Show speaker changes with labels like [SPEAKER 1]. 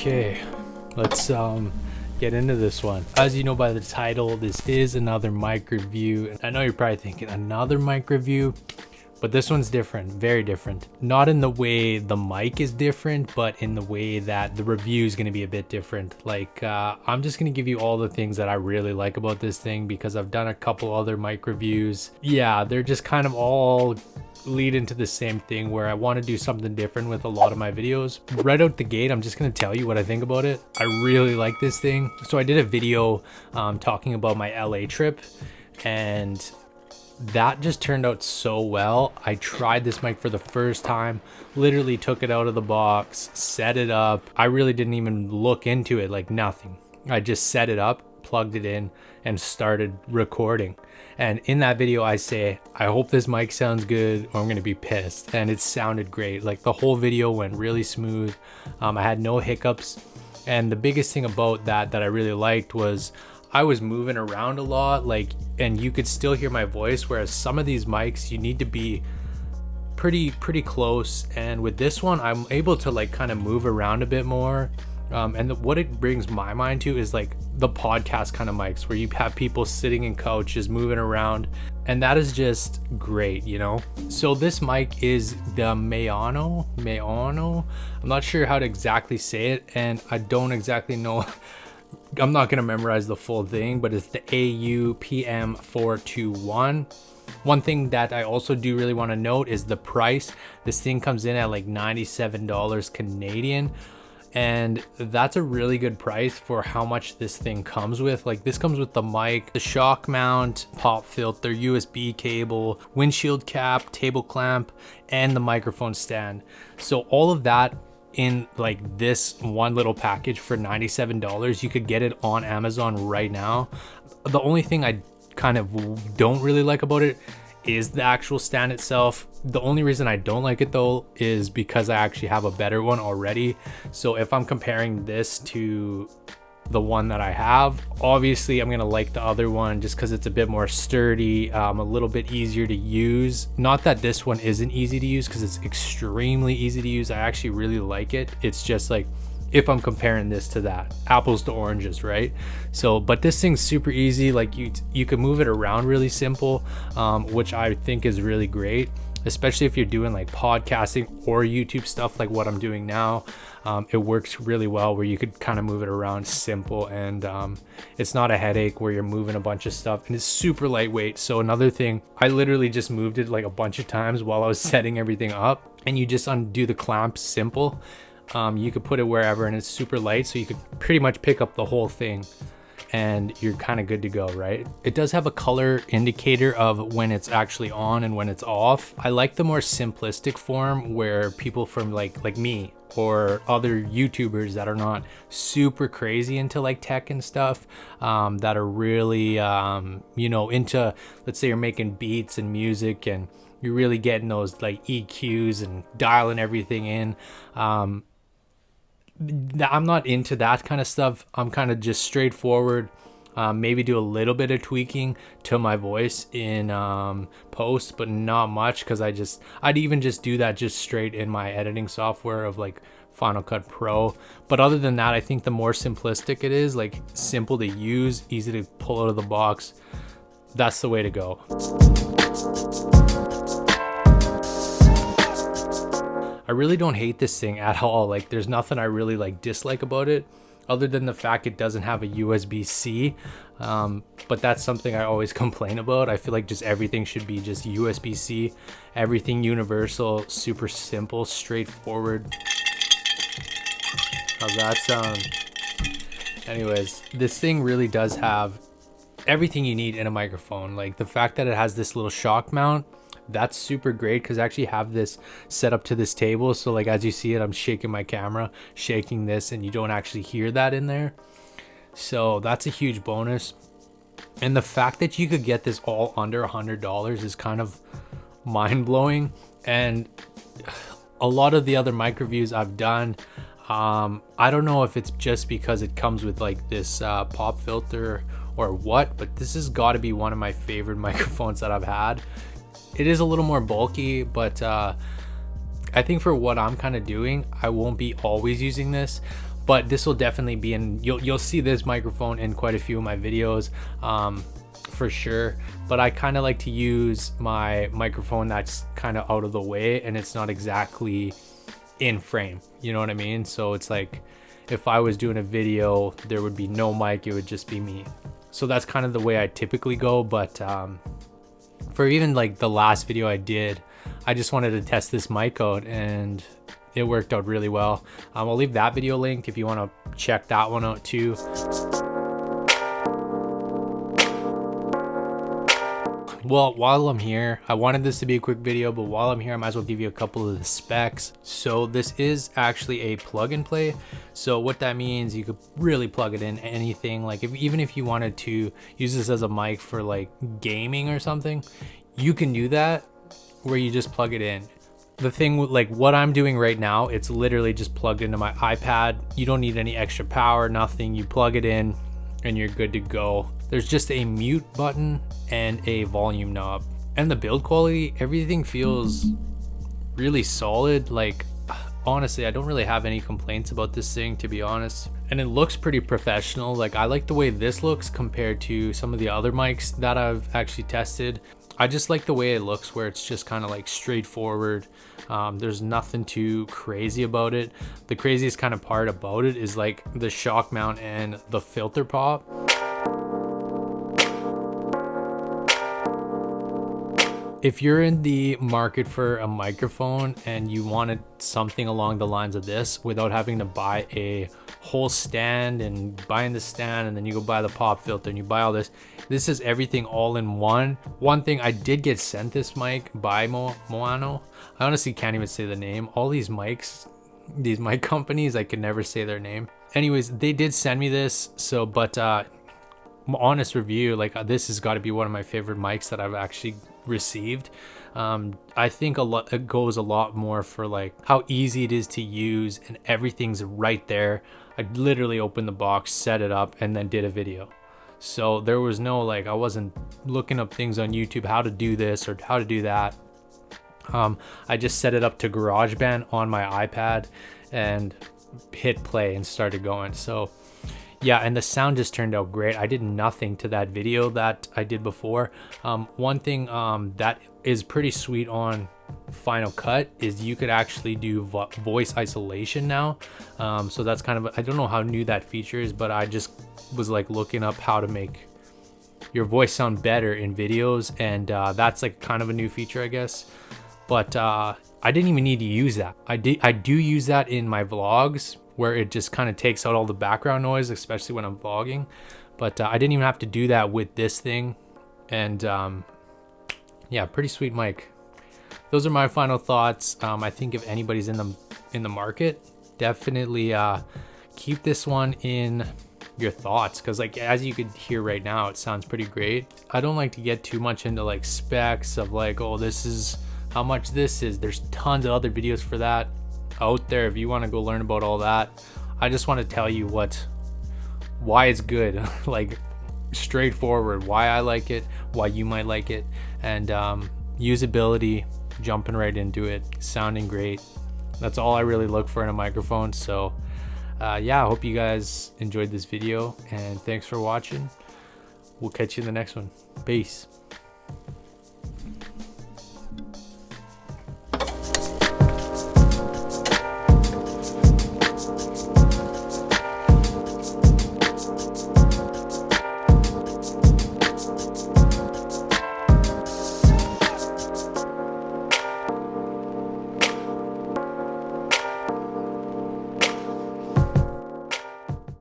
[SPEAKER 1] Okay, let's get into this one. As you know by the title, this is another mic review. I know you're probably thinking another mic review, but this one's different, very different. Not in the way the mic is different, but in the way that the review is going to be a bit different. Like I'm just going to give you all the things that I really like about this thing because I've done a couple other mic reviews. Yeah, they're just kind of all lead into the same thing where I want to do something different with a lot of my videos. Right out the gate, I'm just going to tell you what I think about it. I really like this thing. So I did a video talking about my LA trip, and that just turned out so well. I tried this mic for the first time, literally took it out of the box, set it up. I really didn't even look into it, like nothing. I just set it up, plugged it in, and started recording. And in that video I say, I hope this mic sounds good or I'm gonna be pissed. And it sounded great. Like the whole video went really smooth. I had no hiccups. And the biggest thing about that I really liked was I was moving around a lot, like, and you could still hear my voice, whereas some of these mics you need to be pretty close. And with this one I'm able to like kind of move around a bit more. What it brings my mind to is like the podcast kind of mics where you have people sitting in couches moving around, and that is just great, you know. So this mic is the MAONO. I'm not sure how to exactly say it, and I don't exactly know. I'm not gonna memorize the full thing, but it's the AU-PM421. One thing that I also do really want to note is the price. This thing comes in at like $97 Canadian. And that's a really good price for how much this thing comes with. Like this comes with the mic, the shock mount, pop filter, USB cable, windshield cap, table clamp, and the microphone stand. So all of that in like this one little package for $97. You could get it on Amazon right now. The only thing I kind of don't really like about it is the actual stand itself. The only reason I don't like it though is because I actually have a better one already. So if I'm comparing this to the one that I have, obviously I'm gonna like the other one just because it's a bit more sturdy, a little bit easier to use. Not that this one isn't easy to use, because it's extremely easy to use. I actually really like it. It's just like, if I'm comparing this to that, apples to oranges, right? So, but this thing's super easy. Like you can move it around really simple, which I think is really great, especially if you're doing like podcasting or YouTube stuff like what I'm doing now. It works really well where you could kind of move it around simple, and it's not a headache where you're moving a bunch of stuff, and it's super lightweight. So another thing, I literally just moved it like a bunch of times while I was setting everything up, and you just undo the clamps simple. You could put it wherever, and it's super light, so you could pretty much pick up the whole thing and you're kind of good to go, right? It does have a color indicator of when it's actually on and when it's off. I like the more simplistic form where people from like me or other YouTubers that are not super crazy into like tech and stuff, that are really you know, into, let's say you're making beats and music and you're really getting those like EQs and dialing everything in. I'm not into that kind of stuff. I'm kind of just straightforward. Maybe do a little bit of tweaking to my voice in post, but not much, because I'd even just do that just straight in my editing software of like FinalCutPro. But other than that, I think the more simplistic it is, like simple to use, easy to pull out of the box, that's the way to go. I really don't hate this thing at all. Like there's nothing I really like dislike about it, other than the fact it doesn't have a USB-C. But that's something I always complain about. I feel like just everything should be just USB-C, everything universal, super simple, straightforward. How's that sound? Anyways, this thing really does have everything you need in a microphone. Like the fact that it has this little shock mount, that's super great, because I actually have this set up to this table. So like as you see it, I'm shaking my camera, shaking this, and you don't actually hear that in there. So that's a huge bonus. And the fact that you could get this all under $100 is kind of mind-blowing. And a lot of the other mic reviews I've done, I don't know if it's just because it comes with like this pop filter or what, but this has got to be one of my favorite microphones that I've had. It is a little more bulky, but I think for what I'm kind of doing, I won't be always using this. but this will definitely be in, you'll see this microphone in quite a few of my videos, for sure. But I kind of like to use my microphone that's kind of out of the way and it's not exactly in frame, you know what I mean? So it's like if I was doing a video, there would be no mic, it would just be me. So that's kind of the way I typically go. But for even like the last video I did, I just wanted to test this mic out and it worked out really well. I'll leave that video linked if you want to check that one out too. Well, while I'm here, I wanted this to be a quick video, but while I'm here, I might as well give you a couple of the specs. So this is actually a plug and play. So what that means, you could really plug it in anything. Like even if you wanted to use this as a mic for like gaming or something, you can do that where you just plug it in. The thing with like what I'm doing right now, it's literally just plugged into my iPad. You don't need any extra power, nothing. You plug it in and you're good to go. There's just a mute button and a volume knob. And the build quality, everything feels really solid. Like honestly, I don't really have any complaints about this thing, to be honest. And it looks pretty professional. Like I like the way this looks compared to some of the other mics that I've actually tested. I just like the way it looks, where it's just kind of like straightforward. There's nothing too crazy about it. The craziest kind of part about it is like the shock mount and the filter pop. If you're in the market for a microphone and you wanted something along the lines of this without having to buy a whole stand and buying the stand and then you go buy the pop filter and you buy all this, this is everything all in one. One thing, I did get sent this mic by MAONO. I honestly can't even say the name. All these mics, these mic companies, I can never say their name. Anyways, they did send me this. So, but honest review, like this has got to be one of my favorite mics that I've actually received. I think it goes a lot more for like how easy it is to use and everything's right there. I literally opened the box, set it up, and then did a video. So there was no like, I wasn't looking up things on YouTube how to do this or how to do that. I just set it up to GarageBand on my iPad and hit play and started going. So yeah, and the sound just turned out great. I did nothing to that video that I did before. One thing that is pretty sweet on Final Cut is you could actually do voice isolation now. So that's kind of, I don't know how new that feature is, but I just was like looking up how to make your voice sound better in videos, and that's like kind of a new feature, I guess. But I didn't even need to use that. I do use that in my vlogs, where it just kind of takes out all the background noise, especially when I'm vlogging. But I didn't even have to do that with this thing. And yeah, pretty sweet mic. Those are my final thoughts. I think if anybody's in the market, definitely keep this one in your thoughts, because like as you could hear right now, it sounds pretty great. I don't like to get too much into like specs of like, oh, this is how much this is. There's tons of other videos for that out there if you want to go learn about all that. I just want to tell you why it's good, like straightforward, why I like it, why you might like it, and usability, jumping right into it, sounding great. That's all I really look for in a microphone. So yeah, I hope you guys enjoyed this video, and thanks for watching. We'll catch you in the next one. Peace.